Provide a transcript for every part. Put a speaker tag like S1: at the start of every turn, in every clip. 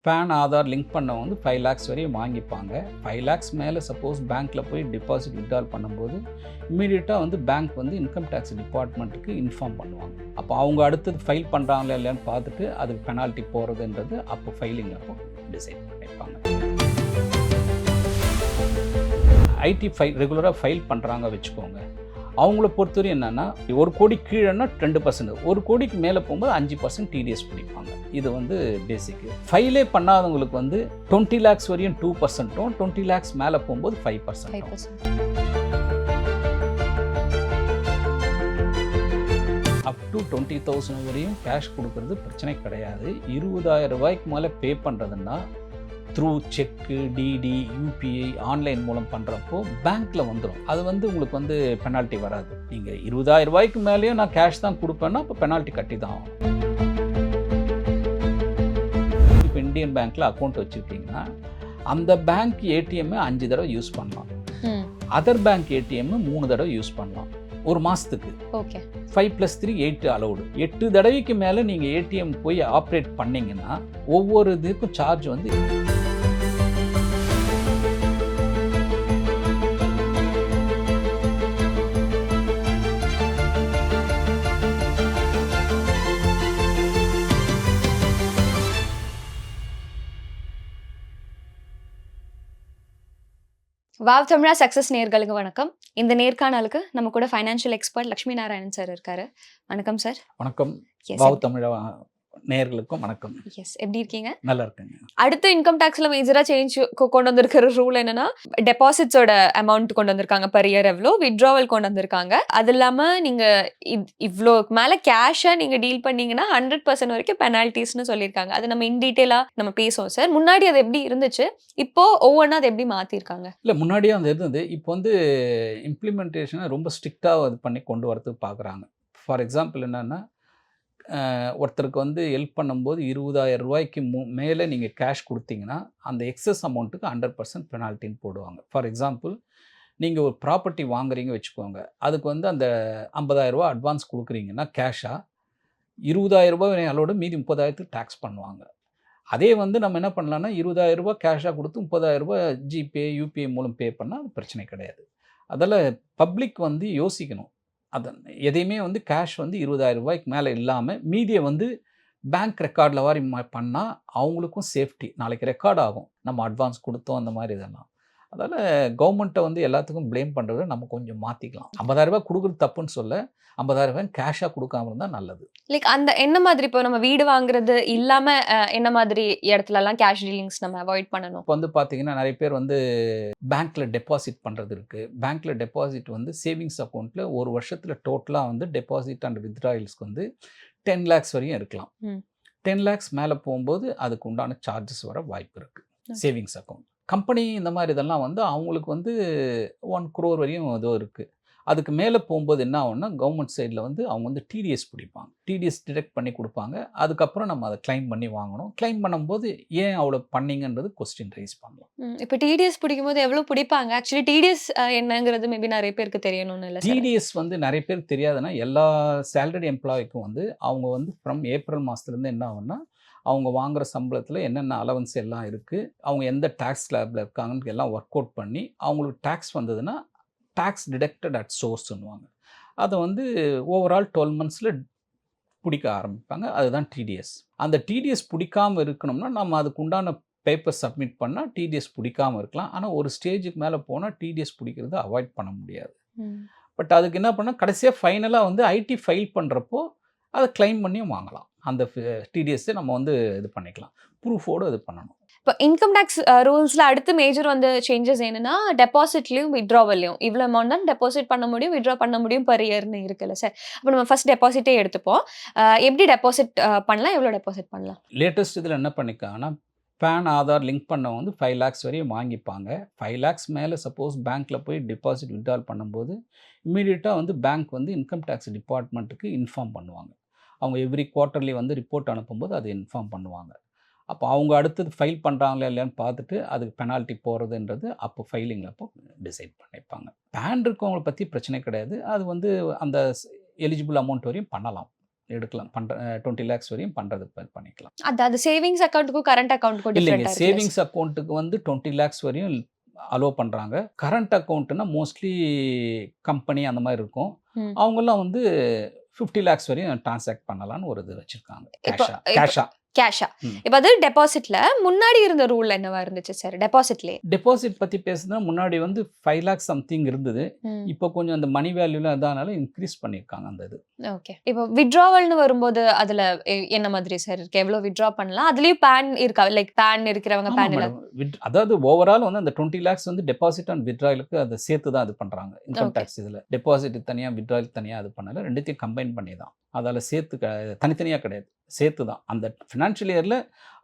S1: Pan Aadhaar link பண்ண வந்து 5 lakhs வரையும் வாங்கிப்பாங்க. 5 lakhs மேலே சப்போஸ் பேங்க்கில் போய் டெபாசிட் வித்ட்ரால் பண்ணும்போது இம்மீடியட்டாக வந்து பேங்க் வந்து இன்கம் டேக்ஸ் டிபார்ட்மெண்ட்டுக்கு இன்ஃபார்ம் பண்ணுவாங்க. அப்போ அவங்க அடுத்தது ஃபைல் பண்ணுறாங்களா இல்லையான்னு பார்த்துட்டு அதுக்கு பெனால்ட்டி போகிறதுன்றது அப்போ ஃபைலிங் அப்போ டிசைட் பண்ணிப்பாங்க. ஐடி ஃபைல் ரெகுலராக ஃபைல் பண்ணுறாங்க வச்சுக்கோங்க. அவங்கள பொறுத்தவரை என்னென்னா 1 கோடி கீழேன்னா 2%, 1 கோடிக்கு மேலே போகும்போது 5% டிடிஎஸ் பிடிப்பாங்க. இது வந்து பேசிக்கு. ஃபைலே பண்ணாதவங்களுக்கு வந்து 20 lakhs வரையும் 2%, 20 lakhs மேலே போகும்போது 5%. அப் டு 20,000 வரையும் கேஷ் கொடுக்கறது பிரச்சனை கிடையாது. 20,000 ரூபாய்க்கு மேலே பே பண்ணுறதுன்னா த்ரூ செக்கு, டிடி, யூபிஐ ஆன்லைன் மூலம் பண்ணுறப்போ பேங்க்கில் வந்துடும். அது வந்து உங்களுக்கு வந்து பெனால்ட்டி வராது. நீங்கள் 20,000 ரூபாய்க்கு மேலேயும் நான் கேஷ் தான் கொடுப்பேன்னா அப்போ பெனால்ட்டி கட்டி தான் ஆகும். இப்போ இந்தியன் பேங்க்கில் அக்கௌண்ட் வச்சுருக்கீங்கன்னா அந்த பேங்க் ஏடிஎம்மை 5 தடவை யூஸ் பண்ணலாம். அதர் பேங்க் ஏடிஎம் 3 தடவை யூஸ் பண்ணலாம் ஒரு மாதத்துக்கு.
S2: ஓகே.
S1: 5+3 8 அலௌடு. 8 தடவைக்கு மேலே நீங்கள் ஏடிஎம் போய் ஆப்ரேட் பண்ணிங்கன்னா ஒவ்வொரு இதுக்கும் சார்ஜ் வந்து
S2: வாவ் தமிழா சக்ஸஸ் நேர்களுக்கு வணக்கம். இந்த நேர்காணலுக்கு நம்ம கூட financial expert Lakshmi Narayanan sir இருக்காரு. வணக்கம் சார்.
S1: வணக்கம். வாவ் தமிழா நேர்களுக்கும் வணக்கம்.
S2: எஸ், எப்படி இருக்கீங்க?
S1: நல்லா இருக்குங்க.
S2: அடுத்த இன்கம் டேக்ஸ்ல மேஜரா சேஞ்ச் கொண்டு வந்திருக்கிற ரூல் என்னன்னா டெபாசிட்ஸோட அமௌண்ட் கொண்டு வந்திருக்காங்க. பர் இயர் எவ்வளோ வித்ட்ராவல் கொண்டு வந்திருக்காங்க. அது இல்லாம நீங்க இவ்வளோ மேல கேஷை நீங்க டீல் பண்ணீங்கன்னா 100% வரைக்கும் பெனால்டிஸ்னு சொல்லியிருக்காங்க. அது நம்ம இன் டீட்டெயிலா நம்ம பேசுவோம் சார். முன்னாடி அது எப்படி இருந்துச்சு, இப்போ ஒவ்வொன்றா அது எப்படி மாத்திருக்காங்க?
S1: இல்லை, முன்னாடியே அந்த இருந்தது. இப்போ வந்து இம்ப்ளிமெண்டேஷனை ரொம்ப ஸ்ட்ரிக்டாக இது பண்ணி கொண்டு வரதுக்கு பார்க்குறாங்க. ஃபார் எக்ஸாம்பிள் என்னென்னா, ஒருத்தருக்கு வந்து ஹெல்ப் பண்ணும்போது 20,000 ரூபாய்க்கு மேலே நீங்கள் கேஷ் கொடுத்தீங்கன்னா அந்த எக்ஸஸ் அமௌண்ட்டுக்கு 100% பெனால்ட்டின்னு போடுவாங்க. ஃபார் எக்ஸாம்பிள், நீங்கள் ஒரு ப்ராப்பர்ட்டி வாங்குறீங்க வச்சுக்கோங்க. அதுக்கு வந்து அந்த 50,000 ரூபா அட்வான்ஸ் கொடுக்குறீங்கன்னா கேஷாக 20,000 ரூபாய் அளவோட மீதி 30,000த்துக்கு டேக்ஸ் பண்ணுவாங்க. அதே வந்து நம்ம என்ன பண்ணலான்னா 20,000 ரூபா கேஷாக கொடுத்து 30,000 ரூபாய் ஜிபே, யூபிஐ மூலம் பே பண்ணால் அது பிரச்சனை கிடையாது. அதில் பப்ளிக் வந்து யோசிக்கணும். அது எதையுமே வந்து கேஷ் வந்து 20,000 ரூபாய்க்கு மேலே இல்லாமல் மீதியை வந்து பேங்க் ரெக்கார்டில் வாரி பண்ணால் அவங்களுக்கும் சேஃப்டி. நாளைக்கு ரெக்கார்ட் ஆகும் நம்ம அட்வான்ஸ் கொடுத்தோம் அந்த மாதிரி இதெல்லாம். அதால் கவர்மெண்ட்டை வந்து எல்லாத்துக்கும் ப்ளேம் பண்ணுறத நம்ம கொஞ்சம் மாற்றிக்கலாம். 50,000 ரூபாய் கொடுக்குறது தப்புன்னு சொல்ல, 50,000 ரூபாய் கேஷாக கொடுக்காம இருந்தால் நல்லது.
S2: லைக் அந்த என்ன மாதிரி இப்போ நம்ம வீடு வாங்குறது இல்லாம என்ன மாதிரி இடத்துலலாம் கேஷ் டீலிங்ஸ் நம்ம அவாய்ட் பண்ணணும்?
S1: இப்போ வந்து பார்த்தீங்கன்னா நிறைய பேர் வந்து பேங்க்கில் டெபாசிட் பண்ணுறது இருக்குது. பேங்க்கில் டெபாசிட் வந்து சேவிங்ஸ் அக்கௌண்ட்டில் ஒரு வருஷத்தில் டோட்டலாக வந்து டெபாசிட் அண்ட் வித்ட்ராயல்ஸ்க்கு வந்து 10 lakhs வரையும் இருக்கலாம். 10 lakhs மேலே போகும்போது அதுக்கு உண்டான சார்ஜஸ் வர வாய்ப்பு இருக்குது. சேவிங்ஸ் அக்கௌண்ட் கம்பெனி இந்த மாதிரி இதெல்லாம் வந்து அவங்களுக்கு வந்து 1 crore வரையும் ஏதோ இருக்குது. அதுக்கு மேலே போகும்போது என்ன ஆகும்னா கவர்மெண்ட் சைடில் வந்து அவங்க வந்து டிடிஎஸ் பிடிப்பாங்க. டிடிஎஸ் டிடெக்ட் பண்ணி கொடுப்பாங்க. அதுக்கப்புறம் நம்ம அதை கிளைம் பண்ணி வாங்கணும். கிளைம் பண்ணும்போது ஏன் அவ்வளோ பண்ணிங்கன்றது கொஸ்டின் ரைஸ் பண்ணலாம்.
S2: இப்போ டிடிஎஸ் பிடிக்கும்போது எவ்வளோ பிடிப்பாங்க? ஆக்சுவலி டிடிஎஸ் என்னங்கிறது மேபி நிறைய பேருக்கு தெரியணும்னு இல்லை.
S1: டிடிஎஸ் வந்து நிறைய பேருக்கு தெரியாதுன்னா எல்லா சேலரி எம்ப்ளாய்க்கும் வந்து அவங்க வந்து ஃப்ரம் ஏப்ரல் மாதத்துலேருந்து என்ன ஆகும்னா அவங்க வாங்குகிற சம்பளத்தில் என்னென்ன அலவன்ஸ் எல்லாம் இருக்குது, அவங்க எந்த டேக்ஸ் ஸ்லாபில் இருக்காங்கன்னு எல்லாம் ஒர்க் அவுட் பண்ணி அவங்களுக்கு டேக்ஸ் வந்ததுன்னா டேக்ஸ் டிடெக்டட் அட் சோர்ஸ்ன்னுவாங்க. அதை வந்து ஓவரால் 12 months பிடிக்க ஆரம்பிப்பாங்க. அதுதான் டிடிஎஸ். அந்த டிடிஎஸ் பிடிக்காமல் இருக்கணும்னா நம்ம அதுக்கு உண்டான பேப்பர் சப்மிட் பண்ணால் டிடிஎஸ் பிடிக்காமல் இருக்கலாம். ஆனால் ஒரு ஸ்டேஜுக்கு மேலே போனால் டிடிஎஸ் பிடிக்கிறத அவாய்ட் பண்ண முடியாது. பட் அதுக்கு என்ன பண்ணால் கடைசியாக ஃபைனலாக வந்து ஐடி ஃபைல் பண்ணுறப்போ அதை கிளைம் பண்ணியும் வாங்கலாம். அந்த டிடிஎஸ்ஸை நம்ம வந்து இது பண்ணிக்கலாம். ப்ரூஃபோடு இது பண்ணணும்.
S2: இப்போ இன்கம் டேக்ஸ் ரூல்ஸில் அடுத்து மேஜர் வந்து சேஞ்சஸ் என்னன்னா டெபாசிட்லையும் வித்ட்ராவல்லையும் இவ்வளோ அமௌண்ட் தான் டெபாசிட் பண்ண முடியும், வித்ட்ரா பண்ண முடியும் பர் இயர்னு இருக்குல்ல சார். அப்போ நம்ம ஃபர்ஸ்ட் டெபாசிட்டே எடுத்துப்போம். எப்படி டெபாசிட் பண்ணலாம், எவ்வளோ டெபாசிட் பண்ணலாம்?
S1: லேட்டஸ்ட் இதில் என்ன பண்ணிக்காங்கன்னா பேன் ஆதார் லிங்க் பண்ண வந்து 5 lakhs வரையும் வாங்கிப்பாங்க. 5 lakhs மேலே சப்போஸ் பேங்க்கில் போய் டெபாசிட் வித்ட்ரால் பண்ணும்போது இம்மீடியட்டாக வந்து பேங்க் வந்து இன்கம் டேக்ஸ் டிபார்ட்மெண்ட்டுக்கு இன்ஃபார்ம் பண்ணுவாங்க. அவங்க எவ்ரி குவார்ட்டர்லி வந்து ரிப்போர்ட் அனுப்பும்போது அதை இன்ஃபார்ம் பண்ணுவாங்க. அப்போ அவங்க அடுத்தது ஃபைல் பண்ணுறாங்களா இல்லையான்னு பார்த்துட்டு அதுக்கு பெனால்ட்டி போகிறதுன்றது அப்போ ஃபைலிங்கில் அப்போ டிசைட் பண்ணிப்பாங்க. பேன் இருக்கவங்களை பற்றி பிரச்சனை கிடையாது. அது வந்து அந்த எலிஜிபிள் அமௌண்ட் வரையும் பண்ணலாம். எடுக்கலாம். 20 லேக்ஸ் வரையும் பண்றது பண்ணிக்கலாம்.
S2: அது சேவிங்ஸ் அக்கவுண்ட்டுக்கும் கரண்ட் அக்கவுண்ட்டுக்கும்
S1: இல்லைங்க.
S2: டிஃபரெண்டா இருக்குல்ல
S1: சேவிங்ஸ் அக்கவுண்ட்டுக்கு வந்து 20 லேக்ஸ் வரையும் அலோவ் பண்றாங்க. கரண்ட் அக்கவுண்ட்னா மோஸ்ட்லி கம்பெனி அந்த மாரி இருக்கும்.
S2: ம்.
S1: அவங்கலாம் வந்து 50 லேக்ஸ் வரையும் டிரான்சாக்ட் பண்ணலாம்னு ஒரு இது வச்சிருக்காங்க.
S2: இப்போ
S1: கேஷா.
S2: கேஷா.
S1: ம்.
S2: இப்ப அது டெபாசிட்ல முன்னாடி இருந்த ரூல் என்னவா இருந்துச்சு சார்? டெபாசிட்லயே.
S1: டெபாசிட் பத்தி பேசுனா முன்னாடி வந்து 5 லேக்ஸ் சம்திங் இருந்தது.
S2: ம்.
S1: இப்போ கொஞ்சம் அந்த மணி வேல்யூலாம் இதானால இன்க்ரீஸ் பண்ணியிருக்காங்க அந்த இது.
S2: ஓகே. இப்போ வித்ட்ராவல்னு வரும்போது அதுல என்ன மாதிரி சார் இருக்கு? எவ்வளவு வித்ட்ரா பண்ணலாம்? அதுலயும் பான் இருக்கா? லைக் பான் இருக்கிறவங்க
S1: ஆமா
S2: பான் இல்ல.
S1: மேடம். அதாவது ஓவரால் வந்து அந்த 20 லேக்ஸ் வந்து டெபாசிட் அண்ட் வித்ட்ராயலுக்கு அதை சேர்த்து தான் இது பண்றாங்க. Income
S2: okay.
S1: டாக்ஸ் இதுல. டெபாசிட் தனியா, வித்ட்ராயல் தனியா இது பண்ணல. 2த்தையும் கம்பைன் பண்ணி தான். அதால சேர்த்து தனித்தனியா கிடையாது. சேர்த்து தான். அந்த ஃபினான்ஷியல் இயர்ல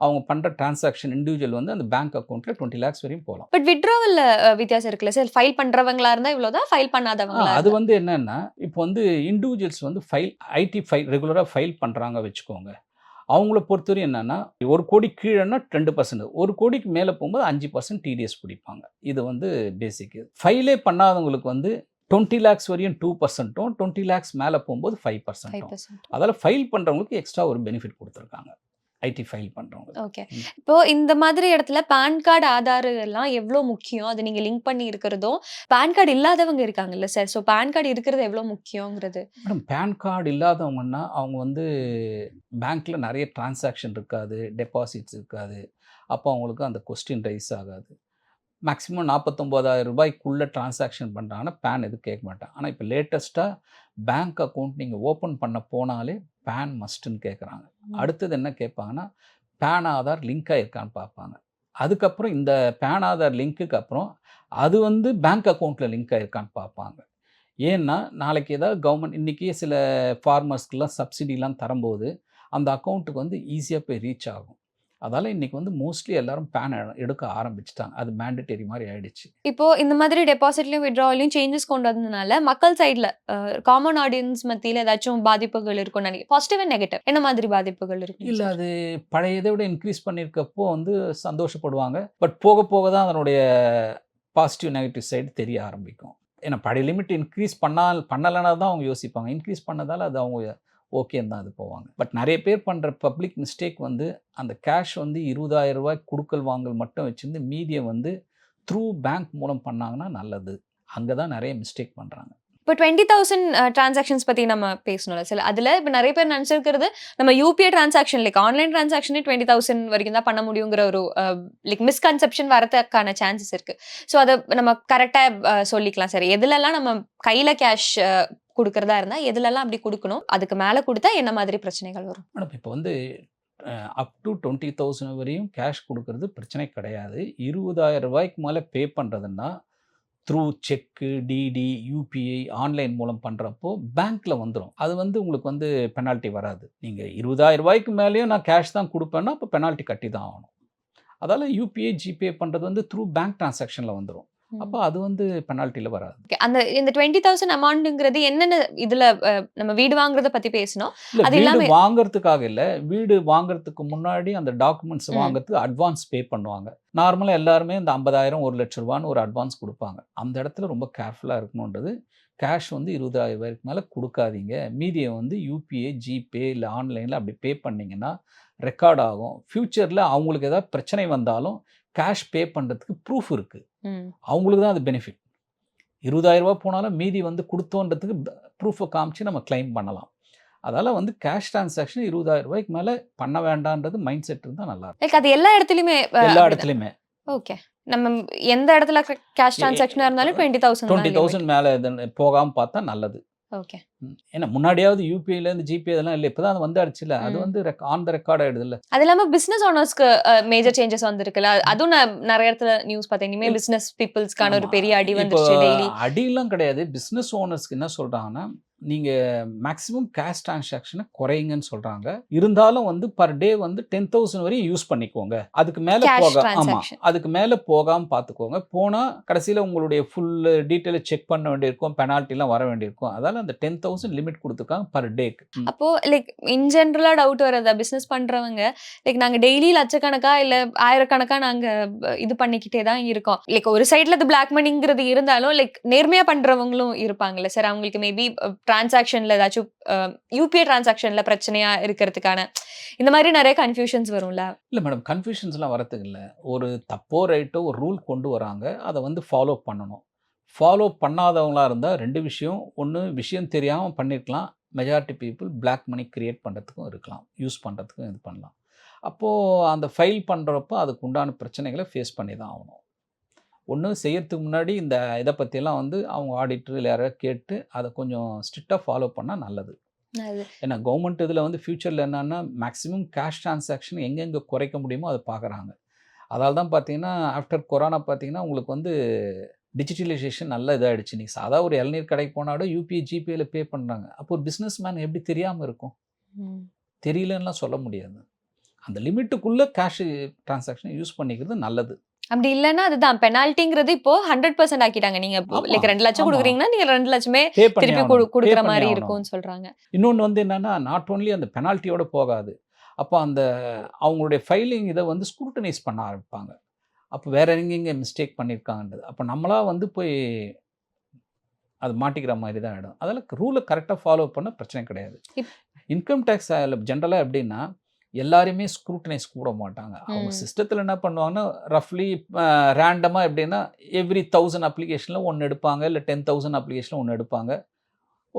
S1: அவங்க பண்ற டிரான்சாக்ஷன் இண்டிவிஜுவல் வந்து அந்த பேங்க் அக்கவுண்ட்ல 20 லேக்ஸ் வரையும் போலாம்.
S2: பட் வித்ட்ராவல்ல வித்தியாசம் இருக்குல்ல சார்? ஃபைல் பண்றவங்களா இருந்தா இவ்வளவுதான், ஃபைல் பண்ணாதவங்களா
S1: அது
S2: இருந்தா?
S1: வந்து என்னன்னா, இப்போ வந்து இண்டிவிஜுவல்ஸ் வந்து ஐடி ஃபைல் ரெகுலரா ஃபைல் பண்றாங்க வச்சுக்கோங்க. அவங்கள பொறுத்தவரையும் என்னன்னா, 1 கோடி கீழன்னா 2%, 1 கோடிக்கு மேல போகும்போது 5% டிடிஎஸ் பிடிப்பாங்க. இது வந்து பேசிக். ஃபைலே பண்ணாதவங்களுக்கு வந்து 20 லேக்ஸ் வரையும் 2%ம், 20 லேக்ஸ் மேல போகும்போது 5%ம்.
S2: 5%.
S1: அதால ஃபைல் பண்றவங்களுக்கு எக்ஸ்ட்ரா ஒரு பெனிஃபிட் குடுத்துருக்காங்க. ஐடி ஃபைல் பண்றவங்களுக்கு.
S2: ஓகே. இப்போ இந்த மாதிரி இடத்துல பான் கார்டு, ஆதார் எல்லாம் எவ்ளோ முக்கியம்? அது நீங்க லிங்க் பண்ணி இருக்கிறதும், பான் கார்டு இல்லாதவங்க இருக்காங்கல்ல சார்? சோ பான் கார்டு இருக்கிறது எவ்ளோ முக்கியங்கிறது?
S1: மேடம் பான் கார்டு இல்லாதவங்கன்னா, அவங்க வந்து பேங்க்ல நெறைய டிரான்சாக்ஷன் இருக்காது, டெபாசிட்ஸ் இருக்காது. அப்போ அவங்களுக்கு அந்த கொஸ்டின் ரைஸ் ஆகாது. மேக்ஸிமம் ரூ. 49,000க்குள்ள டிரான்சாக்ஷன் பண்றாங்கன்னா, பான் எதுவும் கேட்க மாட்டாங்க. ஆனா இப்போ லேட்டஸ்ட்டா பேங்க் அக்கவுண்ட் நீங்க ஓப்பன் பண்ண போனாலே பான் மஸ்ட்ன்னு கேட்குறாங்க. அடுத்தது என்ன கேட்பாங்கன்னா, பான் ஆதார் லிங்க் ஆயிருக்கான்னு பார்ப்பாங்க. அதுக்கப்புறம் இந்த பான் ஆதார் லிங்க்குக்கு அப்புறம் அது வந்து பேங்க் அக்கவுண்ட்ல லிங்க் ஆயிருக்கான்னு பார்ப்பாங்க. ஏன்னா, நாளைக்கு ஏதாவது கவர்மெண்ட் இன்னைக்கு சில ஃபார்மர்ஸ்க்குலாம் சப்சிடிலாம் தரும்போது, அந்த அக்கவுண்ட்டுக்கு வந்து ஈஸியா போய் ரீச் ஆகும். அதால இன்னைக்கு வந்து மோஸ்ட்லி எல்லாரும் பான் எடுக்க ஆரம்பிச்சுட்டாங்க. அது மேண்டேட்டரி மாரி ஆயிடுச்சு.
S2: இப்போ இந்த மாதிரி டெபாசிட்லயும், வித்ட்ராவல்லயும் சேஞ்சஸ் கொண்டு வந்ததுனால, மக்கள் சைடுல காமன் ஆடியன்ஸ் மத்தியில ஏதாச்சும் பாதிப்புகள் இருக்கும்னு நினைக்கிறேன். Positive and negative. என்ன மாதிரி பாதிப்புகள் இருக்கும்
S1: இல்ல
S2: சார்?
S1: அது பழைய இத விட இன்க்ரீஸ் பண்ணியிருக்கப்போ வந்து சந்தோஷப்படுவாங்க. பட் போக போக தான் அதனுடைய பாசிட்டிவ், நெகட்டிவ் சைடு தெரிய ஆரம்பிக்கும். ஏன்னா பழைய லிமிட் இன்க்ரீஸ் பண்ணலனா தான் அவங்க யோசிப்பாங்க. இன்க்ரீஸ் பண்ணதால அது அவங்க ஓகேன்னு தான் அது போவாங்க. பட் நெறைய பேர் பண்ற பப்ளிக் மிஸ்டேக் வந்து அந்த கேஷ் வந்து ரூ. 20,000 குடுக்கல் வாங்கல் மட்டும் வச்சிருந்து மீதிய வந்து த்ரூ பேங்க் மூலம் பண்ணாங்கன்னா நல்லது. அங்க தான் நெறைய மிஸ்டேக் பண்றாங்க.
S2: இப்போ 20,000 டிரான்சாக்ஷன்ஸ் பத்தி நம்ம பேசணும்ல சார். அதுல இப்ப நெறைய பேர் நினைச்சிருக்கிறது, நம்ம யுபிஐ டிரான்சாக்ஷன் லைக் ஆன்லைன் டிரான்சாக்ஷனே 20,000 வரைக்கும் தான் பண்ண முடியுங்கிற ஒரு லைக் மிஸ்கன்செப்ஷன் வரதுக்கான சான்சஸ் இருக்கு. சோ அத நம்ம கரெக்ட்டா சொல்லிக்கலாம் சார். எதுலலாம் நம்ம கையில கேஷ் குடுக்கிறதா இருந்தா, எதுலலாம் அப்படி குடுக்கணும்? அதுக்கு மேல குடுத்தா என்ன மாதிரி பிரச்சனைகள் வரும்?
S1: மேடம் இப்போ வந்து அப் டூ 20,000 வரையும் கேஷ் குடுக்குறது பிரச்சனை கிடையாது. ரூ. 20,000க்கு மேல பே பண்றதுன்னா, த்ரூ செக்கு, டிடி, யுபிஐ ஆன்லைன் மூலம் பண்றப்போ பேங்க்ல வந்துரும். அது வந்து உங்களுக்கு வந்து பெனால்டி வராது. நீங்க ரூ. 20,000க்கு மேலயும் நான் கேஷ் தான் குடுப்பேன்னா, அப்ப பெனால்டி கட்டி தான் ஆகணும். அதால யுபிஐ, ஜிபே பண்றது வந்து த்ரூ பேங்க் டிரான்சாக்ஷன்ல வந்துரும். அப்ப அது வந்து பெனால்டில வராது.
S2: அந்த இந்த 20,000 அமௌண்ட்ங்கிறது என்னென்ன இதுல நம்ம வீடு வாங்குறத பத்தி பேசினோம்.
S1: இல்ல
S2: அது
S1: வீடு
S2: இல்லாம
S1: வாங்குறதுக்காக இல்ல. வீடு வாங்குறதுக்கு முன்னாடி அந்த டாக்குமெண்ட்ஸ்
S2: ம்.
S1: வாங்குறதுக்கு அட்வான்ஸ் பே பண்ணுவாங்க. நார்மலா எல்லாருமே இந்த 50,000 1,00,000 ஒரு அட்வான்ஸ் குடுப்பாங்க. அந்த இடத்துல ரொம்ப கேர்ஃபுல்லா இருக்கணும்ன்றது. கேஷ் வந்து ரூ. 20,000க்கு மேல குடுக்காதீங்க. மீதிய வந்து யுபிஐ, ஜிபே இல்ல ஆன்லைன்ல அப்படி பே பண்ணீங்கன்னா ரெக்கார்ட் ஆகும். ஃபியூச்சர்ல அவங்களுக்கு ஏதாவது பிரச்சனை வந்தாலும் கேஷ் பே பண்றதுக்கு ப்ரூஃப் இருக்கு.
S2: ம்.
S1: அவங்களுக்கு தான் அது பெனிஃபிட். ரூ. 20,000 போனாலும் மீதி வந்து குடுத்தோன்றதுக்கு ப்ரூஃப காமிச்சு நம்ம கிளைம் பண்ணலாம். அதால வந்து கேஷ் டிரான்சாக்ஷன் ரூ. 20,000க்கு மேல பண்ண வேண்டான்றது மைண்ட் செட் இருந்தா நல்லா இருக்கும்.
S2: லைக் அது எல்லா இடத்துலயுமே
S1: எல்லா
S2: அப்படிதான்.
S1: இடத்துலயுமே.
S2: ஓகே. நம்ம எந்த இடத்துல கேஷ் டிரான்சாக்ஷனா இருந்தாலும் 20,000 தான் லிமிட்.
S1: 20,000 மேல போகாம பார்த்தா நல்லது.
S2: ஓகே.
S1: ஏன்னா முன்னாடியாவது யுபிஐலேருந்து ஜிபே இதெல்லாம் இல்ல. இப்பதான் அது வந்துடுச்சுல்ல. அது
S2: ம்.
S1: வந்து ஆன் த ரெக்கார்ட் ஆயிடுதுல்ல.
S2: அது இல்லாம பிசினஸ் ஓனர்ஸ்க்கு மேஜர் சேஞ்சஸ் வந்திருக்குல்ல. அதுவும் நான் நெறைய இடத்துல நியூஸ் பார்த்தேன். இனிமே பிசினஸ் பீப்பிள்ஸ்க்கான ஒரு
S1: ஆமா.
S2: பெரிய அடி
S1: இப்போ
S2: வந்துருச்சு டெய்லி.
S1: அடிலாம் கிடையாது. பிசினஸ் ஓனர்ஸ்க்கு என்ன சொல்றாங்கன்னா, நீங்க மேக்ஸிமம் கேஷ் டிரான்சாக்ஷன குறைங்கன்னு சொல்றாங்க. இருந்தாலும் வந்து பெர் டே வந்து 10,000 வரையும் யூஸ் பண்ணிக்கோங்க. அதுக்கு மேல
S2: கேஷ் டிரான்சாக்ஷன்.
S1: அதுக்கு மேல போகாம பார்த்துக்கோங்க. போனா கடைசியில உங்களுடைய ஃபுல் டீட்டெயில செக் பண்ண வேண்டியிருக்கும். பெனால்டிலாம் வர வேண்டியிருக்கும். அதால அந்த 10,000 லிமிட் குடுத்துருக்காங்க பெர் டேக்கு.
S2: அப்போ லைக் இன் ஜெனரலா டவுட் வரதா பிசினஸ் பண்றவங்க லைக் நாங்க டெய்லி லட்சக்கணக்கா இல்ல ஆயிரக்கணக்கா நாங்க இது பண்ணிக்கிட்டே தான் இருக்கோம். லைக் ஒரு சைடுல அது பிளாக் மணிங்கிறது இருந்தாலும் லைக் நேர்மையா பண்றவங்களும் இருப்பாங்கல்ல சார். அவங்களுக்கு மேபி டிரான்சாக்ஷன்ல ஏதாச்சும் யூபிஐ டிரான்சாக்ஷன்ல பிரச்சனையா இருக்கிறதுக்கான இந்த மாதிரி நிறைய கன்ஃபியூஷன்ஸ் வரும்ல.
S1: இல்லை மேடம், கன்ஃபியூஷன்ஸ்லாம் வரத்துக்கு இல்லை. ஒரு தப்போ ரைட்டோ ஒரு ரூல் கொண்டு வராங்க, அதை வந்து ஃபாலோ பண்ணணும். ஃபாலோ பண்ணாதவங்களா இருந்தால் 2 விஷயம். ஒன்று, விஷயம் தெரியாமல் பண்ணியிருக்கலாம். Majority people black money create பண்ணுறதுக்கும் இருக்கலாம், யூஸ் பண்ணுறதுக்கும் இது பண்ணலாம். அப்போது அந்த ஃபைல் பண்ணுறப்போ அதுக்கு உண்டான பிரச்சனைகளை ஃபேஸ் பண்ணி தான் ஆகணும். ஒன்று, செய்யறதுக்கு முன்னாடி இந்த இதை பற்றியெல்லாம் வந்து அவங்க ஆடிட்டர் இல்லை யாராவது கேட்டு அதை கொஞ்சம் ஸ்ட்ரிக்டாக ஃபாலோ பண்ணால் நல்லது.
S2: அது
S1: ஏன்னா கவர்மெண்ட் இதில் வந்து ஃப்யூச்சரில் என்னென்னா மேக்ஸிமம் கேஷ் டிரான்சாக்ஷன் எங்கெங்கே குறைக்க முடியுமோ அதை பார்க்குறாங்க. அதால் தான் பார்த்தீங்கன்னா ஆஃப்டர் கொரோனா பார்த்தீங்கன்னா உங்களுக்கு வந்து டிஜிட்டலைசேஷன் நல்ல இதாகிடுச்சு. நீ சாதா ஒரு இளநீர் கடைக்கு போனாலும் யூபிஐ ஜிபேயில் பே பண்ணுறாங்க. அப்போ ஒரு பிஸ்னஸ் மேன் எப்படி தெரியாமல் இருக்கும்?
S2: ம்.
S1: தெரியலன்னுலாம் சொல்ல முடியாது. அந்த லிமிட்டுக்குள்ளே கேஷ் டிரான்சாக்ஷன் யூஸ் பண்ணிக்கிறது நல்லது.
S2: அப்படி இல்லன்னா அதுதான் பெனால்ட்டிங்கிறது இப்போ 100% ஆக்கிட்டாங்க. நீங்க
S1: ஆமா,
S2: லைக் 2 லட்சம்
S1: ஆமா.
S2: குடுக்குறீங்கன்னா நீங்க 2 லட்சமே
S1: பே பண்ணி
S2: திருப்பி
S1: ஆகணும். பே
S2: குடுக்குற
S1: பண்ணி
S2: மாதிரி
S1: ஆகணும்.
S2: இருக்கும்னு சொல்றாங்க.
S1: இன்னொன்று வந்து என்னென்னா நாட் ஓன்லி அந்த பெனால்ட்டியோட போகாது. அப்போ அந்த அவங்களுடைய ஃபைலிங் இதை வந்து ஸ்க்ரூட்டனைஸ் பண்ண ஆரம்பிப்பாங்க. அப்போ வேற எங்கெங்கே மிஸ்டேக் பண்ணியிருக்காங்கன்றது. அப்போ நம்மளா வந்து போய் அது மாட்டிக்கிற மாதிரி தான் ஆகிடும். அதில் ரூலை கரெக்டாக ஃபாலோ பண்ண பிரச்சனை கிடையாது.
S2: இப்
S1: இன்கம் டேக்ஸ் ஜென்ரலாக எப்படின்னா எல்லாருமே ஸ்க்ரூட்டனைஸ் கூட மாட்டாங்க. அவங்க
S2: ம்.
S1: சிஸ்டத்தில் என்ன பண்ணுவாங்கன்னா ரஃப்லி ரேண்டமாக எப்படின்னா எவ்ரி 1000 அப்ளிகேஷனில் ஒன்று எடுப்பாங்க, இல்லை 10,000 அப்ளிகேஷனில் ஒன்று எடுப்பாங்க.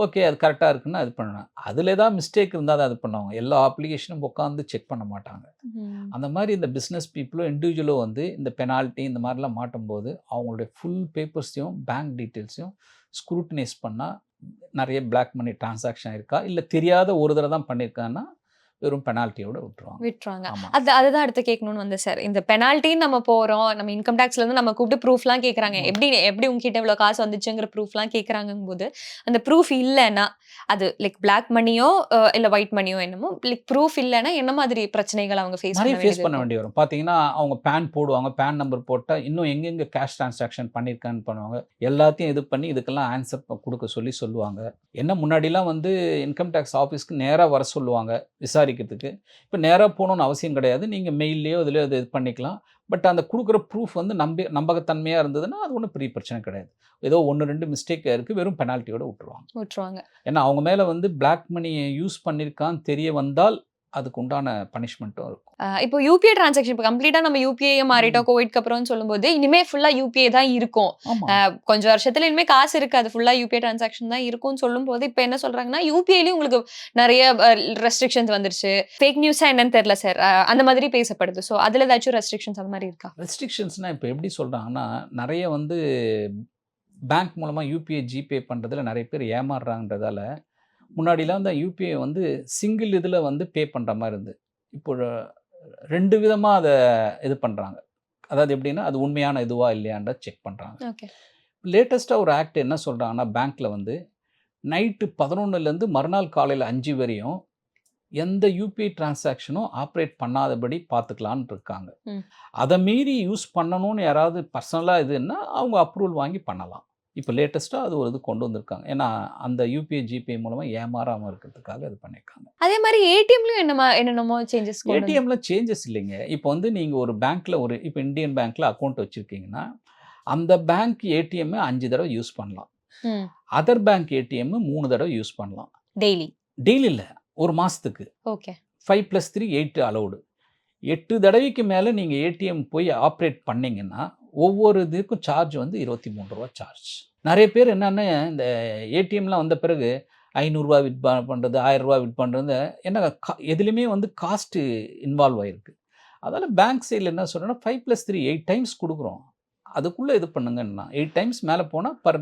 S1: ஓகே, அது கரெக்டாக இருக்குன்னா அது பண்ணலாம். அதில் ஏதாவது மிஸ்டேக் இருந்தால் தான் அது பண்ணுவாங்க. எல்லா அப்ளிகேஷனும் உட்காந்து செக் பண்ண மாட்டாங்க.
S2: ம்.
S1: அந்த மாதிரி இந்த பிஸ்னஸ் பீப்புளோ இண்டிவிஜுவலோ வந்து இந்த பெனால்ட்டி இந்த மாதிரிலாம் மாட்டும்போது அவங்களுடைய ஃபுல் பேப்பர்ஸையும் பேங்க் டீட்டெயில்ஸையும் ஸ்க்ரூட்டனைஸ் பண்ணால் நிறைய பிளாக் மணி டிரான்சாக்ஷன் இருக்கா, இல்லை தெரியாத ஒரு தடவை தான் பண்ணியிருக்காங்கன்னா வெறும் பெனால்ட்டியோட விட்டுருவாங்க. ஆமாம்.
S2: அதுதான் அடுத்து கேட்கணும்னு வந்தேன் சார். இந்த பெனால்ட்டின்னு நம்ம போறோம். நம்ம இன்கம் டேக்ஸ்ல இருந்து நம்ம கூப்பிட்டு ப்ரூஃப்லாம் கேட்கறாங்க. எப்படி உங்ககிட்ட இவ்வளவு காசு வந்துச்சுங்கிற ப்ரூஃப்லாம் கேட்கறாங்கும்போது அந்த ப்ரூஃப் இல்லைன்னா அது லைக் பிளாக் மணியோ இல்ல ஒயிட் மணியோ என்னமோ லைக் ப்ரூஃப் இல்லைன்னா என்ன மாதிரி பிரச்சனைகள் அவங்க ஃபேஸ்
S1: நிறைய
S2: பண்ண
S1: ஃபேஸ் பண்ண
S2: வேண்டியது
S1: வேண்டி வரும். பார்த்தீங்கன்னா அவங்க பேன் போடுவாங்க, பேன் நம்பர் போட்டால் இன்னும் எங்கெங்கே கேஷ் டிரான்சாக்ஷன் பண்ணியிருக்கான்னு பண்ணுவாங்க. எல்லாத்தையும் இது பண்ணி இதுக்கெல்லாம் ஆன்சர் கொடுக்க சொல்லுவாங்க. என்ன முன்னாடிலாம் வந்து இன்கம் டேக்ஸ் ஆஃபீஸ்க்கு நேராக வர சொல்லுவாங்க விசாரிக்கிறதுக்கு. இப்போ நேராக போகணுன்னு அவசியம் கிடையாது. நீங்கள் மெயில்லையோ இதுலையோ இது பண்ணிக்கலாம். பட் அந்த கொடுக்குற ப்ரூஃப் வந்து நம்பகத்தன்மையாக இருந்ததுன்னா அது ஒன்றும் பெரிய பிரச்சனை கிடையாது. ஏதோ 1, 2 மிஸ்டேக் இருக்குது, வெறும் பெனால்ட்டியோட விட்டுருவாங்க. ஏன்னா அவங்க மேலே வந்து பிளாக் மணியை யூஸ் பண்ணியிருக்கான்னு தெரிய வந்தால் அதுக்கு உண்டான பனிஷ்மெண்ட்டும் இருக்கும்.
S2: இப்போ யூபிஐ டிரான்சாக்ஷன் இப்போ கம்ப்ளீட்டா நம்ம யூபிஐ மாறிட்டோம் கோவிட்க்கு அப்புறம்னு சொல்லும்போது இனிமே ஃபுல்லா யூபிஐ தான் இருக்கும்.
S1: ஆமா.
S2: கொஞ்சம் வருஷத்துல இனிமே காசு இருக்காது, ஃபுல்லா யூபிஐ டிரான்சாக்ஷன் தான் இருக்கும்னு சொல்லும்போது இப்போ என்ன சொல்றாங்கன்னா யூபிஐலயும் உங்களுக்கு நிறைய ரெஸ்ட்ரிக்ஷன்ஸ் வந்துருச்சு. ஃபேக் நியூஸா என்னன்னு தெரியல சார், அந்த மாதிரி பேசப்படுது. ஸோ அதுல ஏதாச்சும் ரெஸ்ட்ரிக்ஷன்ஸ் அந்த மாதிரி இருக்கா?
S1: ரெஸ்ட்ரிக்ஷன்ஸ்னால் இப்போ எப்படி சொல்கிறாங்கன்னா நிறைய வந்து பேங்க் மூலமாக யூபிஐ ஜிபே பண்ணுறதுல நிறைய பேர் ஏமாறுறாங்கன்றதால முன்னாடிலாம் இந்த யூபிஐ வந்து சிங்கிள் இதில் வந்து பே பண்ணுற மாதிரி இருந்து இப்போ 2 விதமாக அதை இது பண்ணுறாங்க. அதாவது எப்படின்னா அது உண்மையான இதுவா இல்லையான்ற செக் பண்ணுறாங்க.
S2: ஓகே.
S1: லேட்டஸ்ட்டாக ஒரு ஆக்ட் என்ன சொல்கிறாங்கன்னா பேங்க்கில் வந்து நைட்டு 11லேருந்து மறுநாள் காலையில் 5 வரையும் எந்த யூபிஐ டிரான்சாக்ஷனும் ஆப்ரேட் பண்ணாதபடி பார்த்துக்கலான்னு இருக்காங்க.
S2: ம்.
S1: அதை மீறி யூஸ் பண்ணணும்னு யாராவது பர்சனலாக இதுன்னா அவங்க அப்ரூவல் வாங்கி பண்ணலாம். இப்போ லேட்டஸ்ட்டாக அது ஒரு இது கொண்டு வந்திருக்காங்க. ஏன்னா அந்த யூபிஐ ஜிபே மூலமாக ஏமாறாமல் இருக்கிறதுக்காக இது பண்ணியிருக்காங்க.
S2: அதே மாதிரி ஏடிஎம்லயும் என்னென்னமோ சேஞ்சஸ்
S1: ஏடிஎம்ல சேஞ்சஸ் இல்லைங்க. இப்போ வந்து நீங்கள் ஒரு பேங்க்கில் இப்போ இந்தியன் பேங்க்கில் அக்கௌண்ட் வச்சுருக்கீங்கன்னா அந்த பேங்க் ஏடிஎம் 5 தடவை யூஸ் பண்ணலாம். அதர் பேங்க் ஏடிஎம் 3 தடவை யூஸ் பண்ணலாம். டெய்லி இல்லை, ஒரு மாதத்துக்கு.
S2: ஓகே.
S1: 5+3 8 அலௌடு. 8 தடவைக்கு மேலே நீங்கள் ஏடிஎம் போய் ஆப்ரேட் பண்ணிங்கன்னா ஒவ்வொரு இதுக்கும் சார்ஜ் வந்து ரூ. 23 சார்ஜ். நிறைய பேர் என்னென்னா இந்த ஏடிஎம்லாம் வந்த பிறகு ரூ. 500 விட் பண்ணுறது, ரூ. 1000 விட் பண்ணுறது என்ன எதுலேயுமே வந்து காஸ்ட்டு இன்வால்வ் ஆகிருக்கு. அதனால் பேங்க் சைடில் என்ன சொல்கிறேன்னா 5+3 8 டைம்ஸ் கொடுக்குறோம், அதுக்குள்ளே இது பண்ணுங்கன்னா 8 டைம்ஸ் மேலே போனால் பர்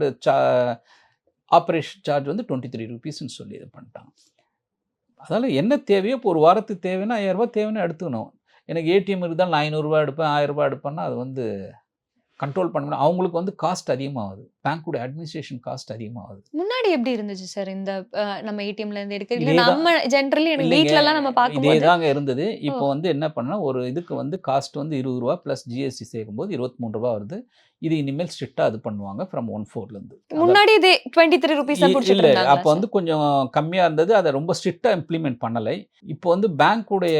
S1: ஆப்ரேஷன் சார்ஜ் வந்து ₹23 சொல்லி இது பண்ணிட்டாங்க. அதனால் என்ன தேவையோ இப்போ ஒரு வாரத்துக்கு தேவைன்னா ரூ. 1000 தேவைன்னா எடுத்துக்கணும். எனக்கு ஏடிஎம் இருந்தால் நான் ரூ. 500 எடுப்பேன், ரூ. 1000 எடுப்பேன்னா அது வந்து கண்ட்ரோல் பண்ண முடியும். அவங்களுக்கு வந்து காஸ்ட் அதிகமாகுது, பேங்க்கோட அட்மினிஸ்ட்ரேஷன் காஸ்ட் அதிகமாகுது.
S2: முன்னாடி எப்படி இருந்துச்சு சார் இந்த நம்ம ஏடிஎம்ல இருந்து எடுக்க?
S1: இதே தான்.
S2: நம்ம ஜெனரலி எனக்கு
S1: இல்லைங்க,
S2: வீட்லலாம் நம்ம
S1: இதே
S2: பார்க்கும்போது
S1: தாங்க இருந்தது. இப்போ வந்து என்ன பண்ணால் ஒரு இதுக்கு வந்து காஸ்ட் வந்து ரூ. 20 ப்ளஸ் ஜிஎஸ்டி சேர்க்கும்போது ரூ. 23 வருது. இது இனிமேல் ஸ்ட்ரிக்டாக இது பண்ணுவாங்க ஃப்ரம் 1/4லேருந்து.
S2: முன்னாடி இதே 23 ரூபீஸ் தான் புடிச்சிட்டு
S1: இல்லை
S2: இருந்தாங்களா
S1: அப்போ வந்து கொஞ்சம் கம்மியாக இருந்தது. அதை ரொம்ப ஸ்ட்ரிக்டாக இம்ப்ளிமெண்ட் பண்ணலை. இப்போ வந்து பேங்க்குடைய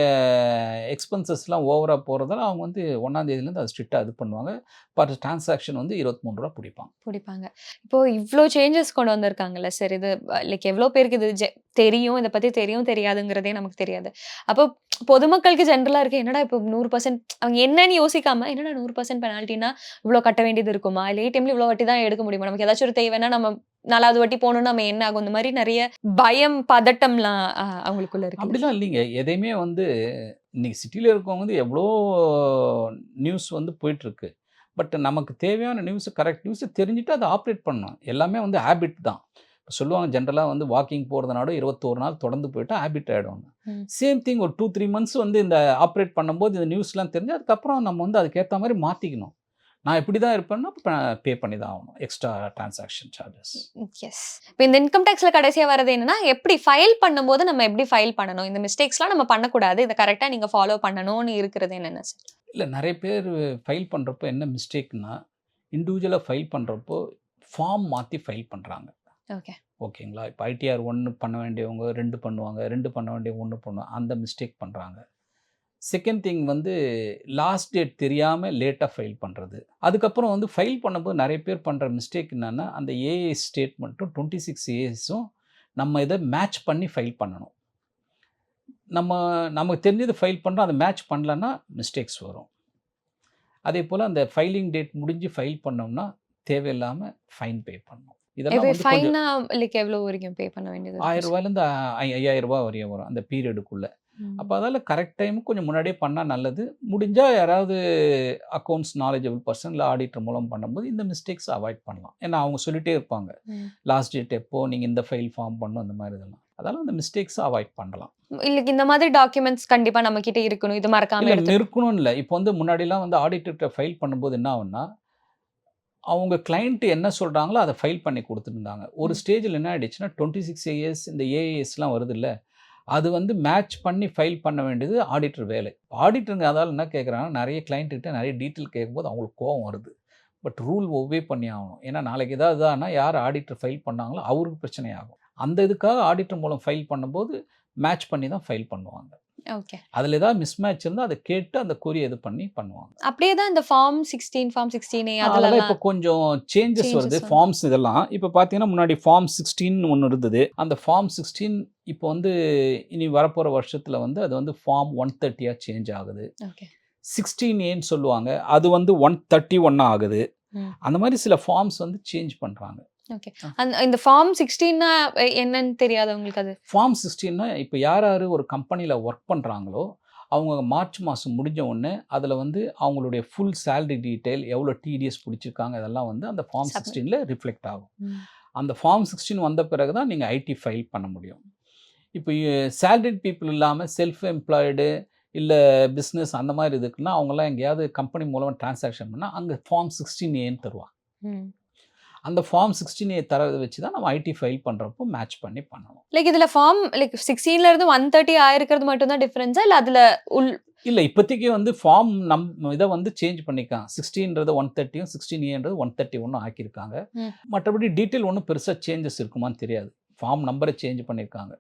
S1: எக்ஸ்பென்சஸ்லாம் ஓவராக போகிறதால அவங்க வந்து 1ஆம் தேதியிலேருந்து அதை ஸ்ட்ரிக்டாக இது பண்ணுவாங்க. பர் டிரான்சாக்ஷன் வந்து 23 ரூபா பிடிப்பாங்க.
S2: பிடிப்பாங்க. இப்போ இவ்ளோ சேஞ்சஸ் கொண்டு வந்திருக்காங்கல்ல சார். இது லைக் எவ்ளோ பேருக்கு இது தெரியும், இத பத்தி தெரியும், தெரியாதுங்கிறதே நமக்கு தெரியாது. அப்போ பொதுமக்களுக்கு ஜெனரலா இருக்கு, என்னடா இப்போ 100% அவங்க என்னன்னு யோசிக்காம, என்னடா 100% பெனால்டினா இவ்ளோ கட்ட வேண்டியது இருக்குமா? இல்ல ஏடிஎம்ல இவ்ளோ வட்டி தான் எடுக்க முடியுமா? நமக்கு ஏதாச்சும் ஒரு தேவைன்னா நம்ம 4வது வட்டி போகணும்னா நம்ம என்ன ஆகும்? இந்த மாரி நெறைய பயம், பதட்டம்லாம் அவங்களுக்குள்ள இருக்குல்ல.
S1: அப்படிலாம் இல்லைங்க. எதையுமே வந்து இன்னைக்கு சிட்டியில் இருக்கவங்க வந்து எவ்வளோ நியூஸ் வந்து போயிட்டுருக்கு. பட் நமக்கு தேவையான நியூஸ் கரெக்ட் நியூஸை தெரிஞ்சுட்டு அதை ஆப்ரேட் பண்ணணும். எல்லாமே வந்து ஹேபிட் தான். இப்போ சொல்லுவாங்க ஜென்ரலாக வந்து வாக்கிங் போகிறதுனால 21 நாள் தொடர்ந்து போயிட்டா ஹேபிட் ஆகிடும். சேம் திங் ஒரு 2-3 மந்த்ஸ் வந்து இந்த ஆப்ரேட் பண்ணும்போது இந்த நியூஸ்லாம் தெரிஞ்சு அதுக்கப்புறம் நம்ம வந்து அதுக்கேற்ற மாதிரி மாற்றிக்கணும். நான் இப்படி தான் இருப்பேன்னா பே பண்ணி தான் ஆகணும் எக்ஸ்ட்ரா டிரான்சாக்ஷன் சார்ஜஸ்.
S2: எஸ். இப்போ இந்த இன்கம் டேக்ஸ்ல கடைசியா வரது என்னன்னா, எப்படி ஃபைல் பண்ணும்போது நம்ம எப்படி ஃபைல் பண்ணணும்? இந்த மிஸ்டேக்ஸ்லாம் நம்ம பண்ணக்கூடாது. இத கரெக்ட்டா நீங்க ஃபாலோ பண்ணணும்னு இருக்கிறது என்னென்ன சார்?
S1: இல்லை நிறைய பேர் ஃபைல் பண்ணுறப்போ என்ன மிஸ்டேக்னா, இண்டிவிஜுவலாக ஃபைல் பண்ணுறப்போ ஃபார்ம் மாற்றி ஃபைல் பண்ணுறாங்க.
S2: ஓகே.
S1: ஓகேங்களா? இப்போ ஐடிஆர் 1 பண்ண வேண்டியவங்க 2 பண்ணுவாங்க, 2 பண்ண வேண்டியவங்க 1 பண்ணுவாங்க. அந்த மிஸ்டேக் பண்ணுறாங்க. செகண்ட் திங் வந்து லாஸ்ட் டேட் தெரியாமல் லேட்டாக ஃபைல் பண்ணுறது. அதுக்கப்புறம் வந்து ஃபைல் பண்ணும்போது நிறைய பேர் பண்ணுற மிஸ்டேக் என்னென்னா, அந்த ஏஎஸ் ஸ்டேட்மெண்ட்டும் 26 ஏஎஸும் நம்ம இதை மேட்ச் பண்ணி ஃபைல் பண்ணணும். நமக்கு தெரிஞ்சது ஃபைல் பண்ணுறோம், அதை மேட்ச் பண்ணலன்னா மிஸ்டேக்ஸ் வரும். அதே போல் அந்த ஃபைலிங் டேட் முடிஞ்சு ஃபைல் பண்ணோம்னா தேவையில்லாமல் ஃபைன் பே பண்ணணும். இதெல்லாம்
S2: இப்போ
S1: வந்து கொஞ்சம்
S2: ஃபைன்னா லைக் எவ்ளோ வரைக்கும் பே பண்ண வேண்டியது
S1: ரூ.
S2: இருக்கும்?
S1: 1000லேருந்து 5000 வரையும் வரும் அந்த பீரியடுக்குள்ள. அப்போ அதால கரெக்ட் டைமுக்கு கொஞ்சம் முன்னாடியே பண்ணால் நல்லது. முடிஞ்சால் யாராவது அக்கௌண்ட்ஸ் நாலேஜபிள் பர்சன் இல்லை ஆடிட்டர் மூலம் பண்ணும்போது இந்த மிஸ்டேக்ஸ் அவாய்ட் பண்ணலாம். ஏன்னா அவங்க சொல்லிட்டே இருப்பாங்க லாஸ்ட் டேட் எப்போ நீங்கள் இந்த ஃபைல் ஃபார்ம் பண்ணணும் அந்த மாதிரி இதெல்லாம். அதால அந்த மிஸ்டேக்ஸை அவாய்ட் பண்ணலாம்.
S2: இல்ல இந்த மாதிரி டாக்குமெண்ட்ஸ் கண்டிப்பா நம்ம கிட்ட இருக்கணும். இது மறக்காம
S1: இல்லை
S2: எடுத்து
S1: இருக்கணும் இல்லை. இப்போ வந்து முன்னாடிலாம் வந்து ஆடிட்டர்கிட்ட ஃபைல் பண்ணும்போது என்ன ஆகும்னா, அவங்க கிளைண்ட் என்ன சொல்கிறாங்களோ அதை ஃபைல் பண்ணி கொடுத்துருந்தாங்க. ஒரு ஸ்டேஜில் என்ன ஆகிடுச்சுன்னா 26 ஏஎஸ் இந்த ஏஏஎஸ்லாம் வருது இல்லை, அது வந்து மேட்ச் பண்ணி ஃபைல் பண்ண வேண்டியது ஆடிட்டர் வேலை. ஆடிட்டருங்க அதால் என்ன கேட்குறாங்கன்னா, நிறைய கிளைண்ட்டுக்கிட்ட நிறைய டீட்டெயில் கேட்கும்போது அவங்களுக்கு கோவம் வருது. பட் ரூல் ஒபே பண்ணி ஆகணும். ஏன்னா நாளைக்கு ஏதாவது இதானா யார் ஆடிட்டர் ஃபைல் பண்ணாங்களோ அவருக்கு பிரச்சனை ஆகும். அந்த இதுக்காக ஆடிட்டர் மூலம் ஃபைல் பண்ணும்போது மேட்ச் பண்ணி தான் ஃபைல் பண்ணுவாங்க.
S2: ஓகே.
S1: அதில் ஏதாவது மிஸ்மேட்ச் இருந்தால் அதை கேட்டு அந்த கொரி இது பண்ணி பண்ணுவாங்க.
S2: அப்படியே தான் இந்த ஃபார்ம் 16, ஃபார்ம் 16A
S1: அதெல்லாம்
S2: அதுலலாம்
S1: இப்போ கொஞ்சம் சேஞ்சஸ் வருது.
S2: சேஞ்சஸ் வந்து
S1: ஃபார்ம்ஸ் இதெல்லாம் இப்போ பார்த்தீங்கன்னா முன்னாடி ஃபார்ம் 16 ஒன்று இருந்தது. அந்த ஃபார்ம் 16 இப்போ வந்து இனி வரப்போகிற வருஷத்தில் வந்து அது வந்து ஃபார்ம் 130 சேஞ்ச் ஆகுது.
S2: ஓகே.
S1: 16Aன்னு சொல்லுவாங்க, அது வந்து 131 ஆகுது. அந்த மாதிரி சில ஃபார்ம்ஸ் வந்து சேஞ்ச் பண்ணுறாங்க.
S2: ஓகே. இந்த ஃபார்ம் 16னா என்னன்னு தெரியாதவங்களுக்கு அது?
S1: ஃபார்ம் 16னா இப்போ யார் யார் ஒரு கம்பெனியில் ஒர்க் பண்ணுறாங்களோ அவங்க மார்ச் மாதம் முடிஞ்ச உடனே அதில் வந்து அவங்களுடைய ஃபுல் சேலரி டீட்டெயில் எவ்வளோ டிடிஎஸ் பிடிச்சிருக்காங்க இதெல்லாம் வந்து அந்த ஃபார்ம் 16ல் ரிஃப்ளெக்ட் ஆகும். அந்த ஃபார்ம் 16 வந்த பிறகு தான் நீங்கள் ஐடி ஃபைல் பண்ண முடியும். இப்போ சேலரிட் பீப்புள் இல்லாமல் செல்ஃப் எம்ப்ளாய்டு இல்லை பிஸ்னஸ் அந்த மாதிரி இதுக்குன்னா அவங்களாம் எங்கேயாவது கம்பெனி மூலமாக டிரான்சாக்ஷன் பண்ணால் அங்கே ஃபார்ம் 16Aன்னு தருவாங்க. அந்த ஃபார்ம் 16A தரதை வச்சு தான் நம்ம ஐடி ஃபைல் பண்ணுறப்போ மேட்ச் பண்ணி பண்ணணும்.
S2: லைக் இதில் ஃபார்ம் லைக் 16ல இருந்து 130 ஆயிருக்கிறது மட்டும் தான் டிஃபரன்ஸா இல்லை அதில்
S1: இல்லை இப்போதைக்கு வந்து ஃபார்ம் இதை வந்து சேஞ்ச் பண்ணிக்கலாம். 16ன்றது 130யும் 16Aன்றது 131 ஆக்கியிருக்காங்க. மற்றபடி டீட்டெயில் ஒன்றும் பெருசாக சேஞ்சஸ் இருக்குமான்னு தெரியாது. ஃபார்ம் நம்பரை சேஞ்ச் பண்ணியிருக்காங்க.